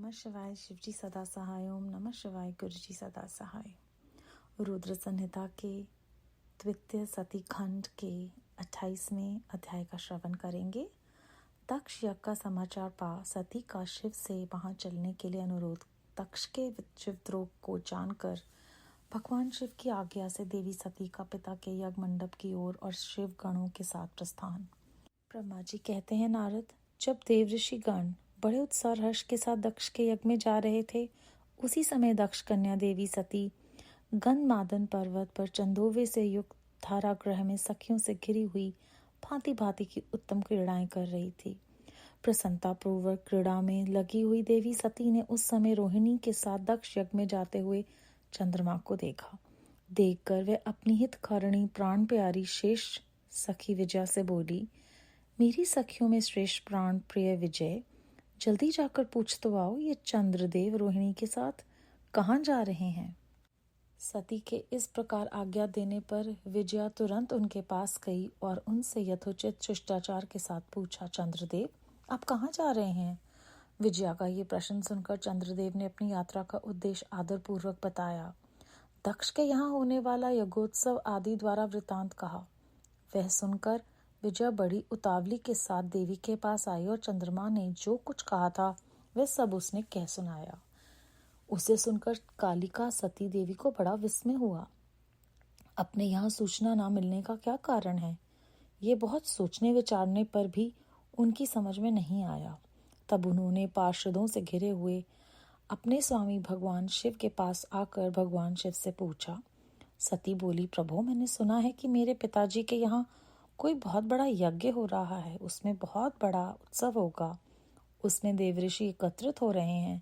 नमः शिवाय। शिवजी सदा सहाय। ओम नमः शिवाय। गुरुजी सदा सहाय। रुद्र संहिता के द्वितीय सती खंड के 28वें अध्याय का श्रवण करेंगे। दक्ष यज्ञ का समाचार पा सती का शिव से वहां चलने के लिए अनुरोध। दक्ष के शिवद्रोह को जानकर भगवान शिव की आज्ञा से देवी सती का पिता के यज्ञ मंडप की ओर और शिव गणों के साथ प्रस्थान। ब्रह्मा जी कहते हैं, नारद, जब देव ऋषि गण बड़े उत्साह हर्ष के साथ दक्ष के यज्ञ में जा रहे थे, उसी समय दक्ष कन्या देवी सती गंधमादन पर्वत पर चंदोवे से युक्त धारागृह में सखियों से घिरी हुई भांति भांति की उत्तम क्रीड़ाएं कर रही थी। प्रसन्नता पूर्वक क्रीड़ा में लगी हुई देवी सती ने उस समय रोहिणी के साथ दक्ष यज्ञ में जाते हुए चंद्रमा को देखा। देखकर वह अपनी हितकारिणी प्राण प्यारी शेष सखी विजया से बोली, मेरी सखियों में श्रेष्ठ प्राण प्रिय विजय, जल्दी जाकर पूछ तो आओ, ये चंद्रदेव रोहिणी के साथ कहाँ जा रहे हैं। सती के इस प्रकार आज्ञा देने पर विजया तुरंत उनके पास गई और उनसे यथोचित शिष्टाचार के साथ पूछा, चंद्रदेव, आप कहाँ जा रहे हैं। विजया का ये प्रश्न सुनकर चंद्रदेव ने अपनी यात्रा का उद्देश्य आदरपूर्वक बताया। दक्ष के यहाँ होने वाला यज्ञोत्सव आदि द्वारा वृतांत कहा। वह सुनकर विजया बड़ी उतावली के साथ देवी के पास आई और चंद्रमा ने जो कुछ कहा था वह सब उसने कह सुनाया। उसे सुनकर कालिका सती देवी को बड़ा विस्मय हुआ। अपने यहाँ सूचना ना मिलने का क्या कारण है, ये बहुत सोचने विचारने पर भी उनकी समझ में नहीं आया। तब उन्होंने पार्षदों से घिरे हुए अपने स्वामी भगवान शिव के पास आकर भगवान शिव से पूछा। सती बोली, प्रभु, मैंने सुना है कि मेरे पिताजी के यहाँ कोई बहुत बड़ा यज्ञ हो रहा है, उसमें बहुत बड़ा उत्सव होगा, उसमें देव ऋषि एकत्रित हो रहे हैं।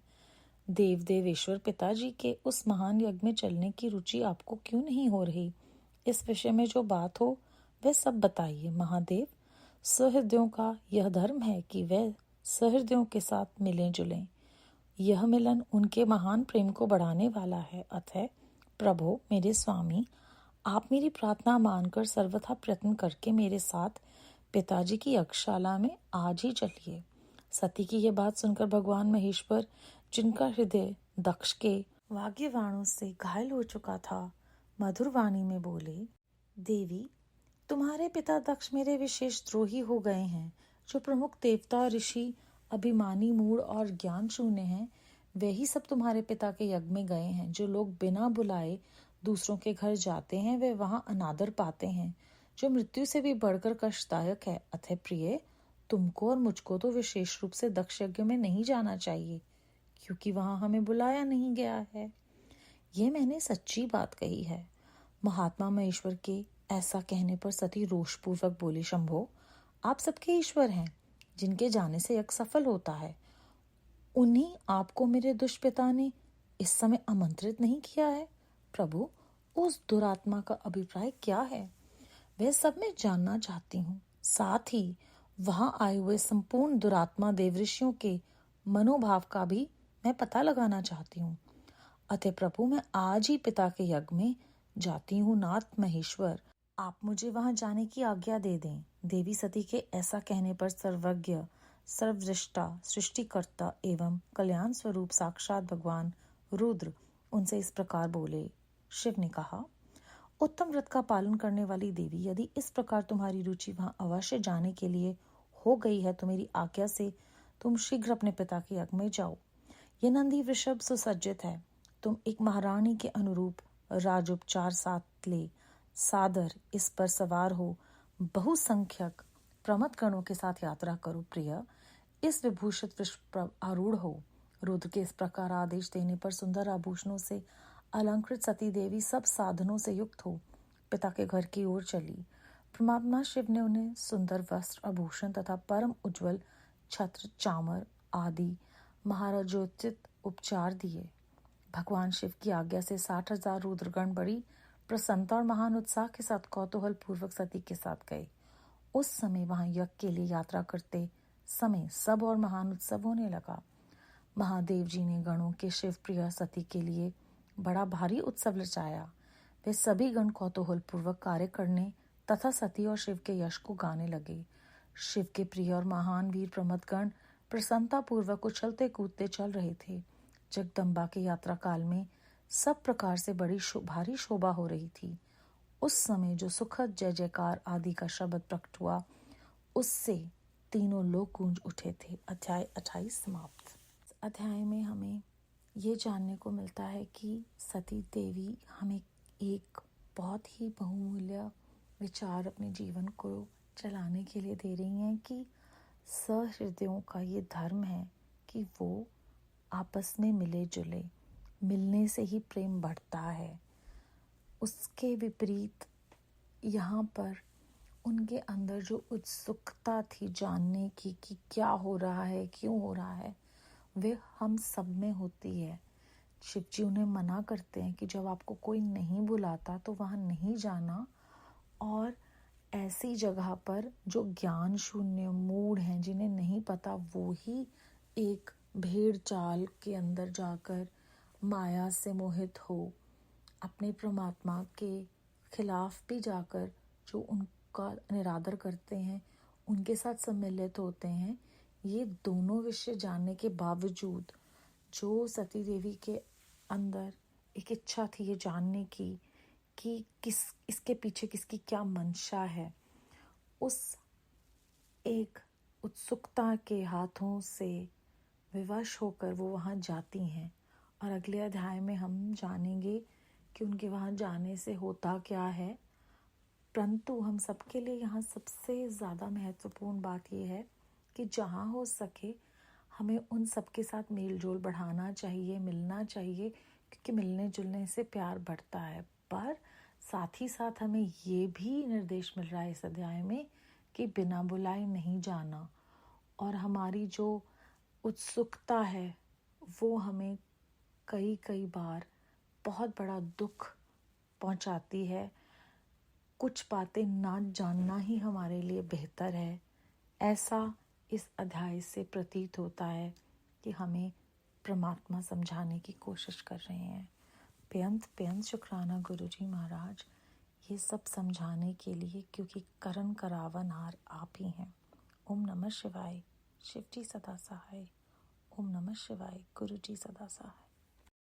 देव देवेश्वर पिताजी के उस महान यज्ञ में चलने की रुचि आपको क्यों नहीं हो रही। इस विषय में जो बात हो वह सब बताइए। महादेव सहृदयों का यह धर्म है कि वह सहृदयों के साथ मिलें जुलें। यह मिलन उनके महान प्रेम को बढ़ाने वाला है। अतः प्रभु मेरे स्वामी, आप मेरी प्रार्थना मानकर सर्वथा प्रयत्न करके मेरे साथ पिताजी की यज्ञशाला में आज ही चलिए। सती की यह बात सुनकर भगवान महेश्वर, जिनका हृदय दक्ष के वाग्यवाणों से घायल हो चुका था, मधुर वाणी में बोले, देवी, तुम्हारे पिता दक्ष मेरे विशेष द्रोही हो गए हैं। जो प्रमुख देवता ऋषि अभिमानी मूढ़ और ज्ञान शून्य हैं, वही सब तुम्हारे पिता के यज्ञ में गए हैं। जो लोग बिना बुलाए दूसरों के घर जाते हैं वे वहां अनादर पाते हैं, जो मृत्यु से भी बढ़कर कष्टदायक है। अतः प्रिय, तुमको और मुझको तो विशेष रूप से दक्ष यज्ञ में नहीं जाना चाहिए, क्योंकि वहां हमें बुलाया नहीं गया है। ये मैंने सच्ची बात कही है। महात्मा महेश्वर के ऐसा कहने पर सती रोषपूर्वक बोली, शंभो, आप सबके ईश्वर हैं, जिनके जाने से यज्ञ सफल होता है। उन्हीं आपको मेरे दुष्पिता ने इस समय आमंत्रित नहीं किया है। प्रभु, उस दुरात्मा का अभिप्राय क्या है, वह सब मैं जानना चाहती हूँ। साथ ही वहां आए हुए संपूर्ण दुरात्मा देवऋषियों के मनोभाव का भी मैं पता लगाना चाहती हूँ। अतः प्रभु, मैं आज ही पिता के यज्ञ में जाती हूँ। नाथ महेश्वर, आप मुझे वहां जाने की आज्ञा दे दें। देवी सती के ऐसा कहने पर सर्वज्ञ, सर्वदृष्टा, सृष्टिकर्ता एवं कल्याण स्वरूप साक्षात भगवान रुद्र उनसे इस प्रकार बोले। शिव ने कहा, उत्तम व्रत का पालन करने वाली देवी, यदि इस प्रकार तुम्हारी रुचि वहां अवश्य जाने के लिए हो गई है तो मेरी आज्ञा से तुम शीघ्र अपने पिता के यज्ञ में जाओ। ये नंदी वृषभ सुसज्जित है। तुम एक महारानी के अनुरूप राजोपचार साथ ले सादर इस पर सवार हो बहुसंख्यक प्रमथ गणों के साथ यात्रा करो। प्रिय, इस विभूषित वृषभ पर आरूढ़ हो। रुद्र के इस प्रकार आदेश देने पर सुंदर आभूषणों से अलंकृत सती देवी सब साधनों से युक्त हो पिता के घर की ओर चली। परमात्मा शिव ने उन्हें सुंदर वस्त्र, आभूषण तथा परम उज्ज्वल छत्र, चामर आदि महाराजोचित उपचार दिए। भगवान शिव की आज्ञा से 60,000 रुद्रगण बड़ी प्रसन्नता और महान उत्साह के साथ कौतूहल पूर्वक सती के साथ गए। उस समय वहां यज्ञ के लिए यात्रा करते समय सब और महान उत्सव होने लगा। महादेव जी ने गणों के शिव प्रिय सती के लिए बड़ा भारी उत्सव रचाया। वे सभी गण कौतूहल पूर्वक कार्य करने तथा सती और शिव के यश को गाने लगे। शिव के प्रिय और महान वीर प्रमथगण प्रसन्नता पूर्वक उछलते कूदते चल रहे थे। जगदम्बा के यात्रा काल में सब प्रकार से बड़ी भारी शोभा हो रही थी। उस समय जो सुखद जय जयकार आदि का शब्द प्रकट हुआ, उससे तीनों लोग गूंज उठे थे। अध्याय 28 समाप्त। अध्याय में हमें ये जानने को मिलता है कि सती देवी हमें एक बहुत ही बहुमूल्य विचार अपने जीवन को चलाने के लिए दे रही हैं कि सहृदयों का ये धर्म है कि वो आपस में मिले जुले, मिलने से ही प्रेम बढ़ता है। उसके विपरीत यहाँ पर उनके अंदर जो उत्सुकता थी जानने की कि क्या हो रहा है, क्यों हो रहा है, वे हम सब में होती है। शिव जी उन्हें मना करते हैं कि जब आपको कोई नहीं बुलाता तो वहाँ नहीं जाना, और ऐसी जगह पर जो ज्ञान शून्य मूढ़ हैं, जिन्हें नहीं पता, वो ही एक भेड़ चाल के अंदर जाकर माया से मोहित हो अपने परमात्मा के खिलाफ भी जाकर जो उनका निरादर करते हैं, उनके साथ सम्मिलित होते हैं। ये दोनों विषय जानने के बावजूद जो सती देवी के अंदर एक इच्छा थी ये जानने की कि इसके पीछे किसकी क्या मंशा है, उस एक उत्सुकता के हाथों से विवश होकर वो वहाँ जाती हैं। और अगले अध्याय में हम जानेंगे कि उनके वहाँ जाने से होता क्या है। परंतु हम सबके लिए यहाँ सबसे ज़्यादा महत्वपूर्ण बात ये है कि जहाँ हो सके हमें उन सबके साथ मेल जोल बढ़ाना चाहिए, मिलना चाहिए, क्योंकि मिलने जुलने से प्यार बढ़ता है। पर साथ ही साथ हमें ये भी निर्देश मिल रहा है इस अध्याय में कि बिना बुलाए नहीं जाना। और हमारी जो उत्सुकता है वो हमें कई बार बहुत बड़ा दुख पहुंचाती है। कुछ बातें ना जानना ही हमारे लिए बेहतर है, ऐसा इस अध्याय से प्रतीत होता है कि हमें परमात्मा समझाने की कोशिश कर रहे हैं। बेअंत शुक्राना गुरुजी महाराज ये सब समझाने के लिए, क्योंकि करण करावनहार आप ही हैं। ओम नमः शिवाय। शिव जी सदा सहाय। ओम नमः शिवाय। गुरु जी सदा सहाय।